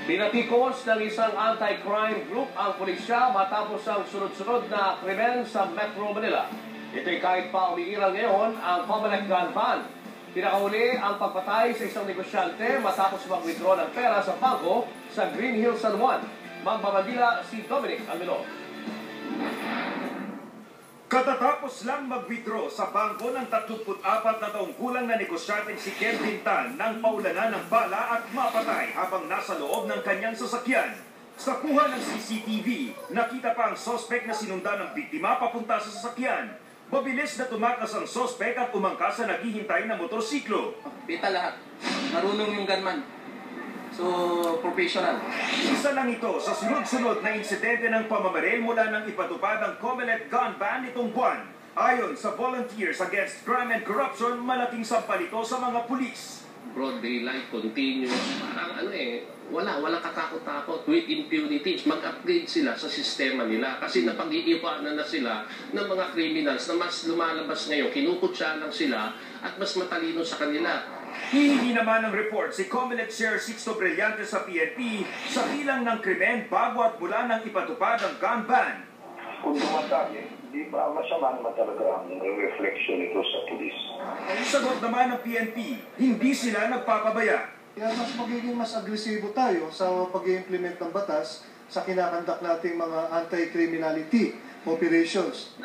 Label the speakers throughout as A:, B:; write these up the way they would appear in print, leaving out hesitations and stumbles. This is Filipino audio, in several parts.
A: Pinatikos ng isang anti-crime group ang pulisya matapos ang sunod-sunod na krimen sa Metro Manila. Ito'y kahit pa umiiral ngayon ang Comelec gun ban. Pinakahuli ang pagpatay sa isang negosyante matapos mag-withdraw ng pera sa bangko sa Green Hills, San Juan. Magbabalita si Dominic Almelo.
B: Katatapos lang mag-withdraw sa bangko ng 34 na taong gulang na negosyante si Ken Bintan nang paulanan ng bala at mapatay habang nasa loob ng kanyang sasakyan. Sa kuha ng CCTV, nakita pa ang sospek na sinundan ng biktima papunta sa sasakyan. Mabilis na tumakas ang sospek at umangkas sa naghihintay na motorsiklo.
C: Pita lahat. Marunong yung gunman. So, professional.
B: Isa lang ito sa sunod-sunod na insidente ng pamamaril mula nang ipatupad ang Comelec gun ban nitong buwan. Ayon sa Volunteers Against Crime and Corruption, malaking sampal ito sa mga pulis.
D: Broad daylight, continuous, parang walang katakot-takot with impunity. Mag-upgrade sila sa sistema nila kasi napag-iiwanan na sila ng mga criminals na mas lumalabas ngayon. Kinukutsa lang sila at mas matalino sa kanila.
B: Hihingi naman ng report si Comelec Chair Sixto Brillante sa PNP sa bilang ng krimen bago at mula nang ipatupad ang gun ban.
E: Kung dumatagi, di ba masama naman talaga ang reflection nito sa pulis?
B: Sagot naman ng PNP, hindi sila nagpapabaya.
F: Kaya mas agresibo tayo sa pag-i-implement ng batas sa kinakandak nating mga anti-criminality operations.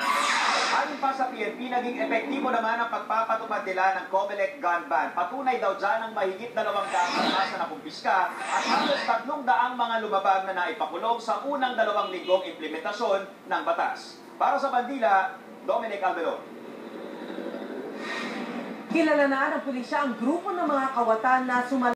G: Ayon pa sa PNP, naging epektibo naman ang pagpapatupad nila ng Comelec gun ban. Patunay daw dyan ang mahigit 200 armas na nakumpiska at halos 300 mga lumabag na naipakulong sa unang 2 linggong implementasyon ng batas. Para sa Bandila, Dominic Almelo.
H: Kilala na ng pulisya ang grupo ng mga kawatan na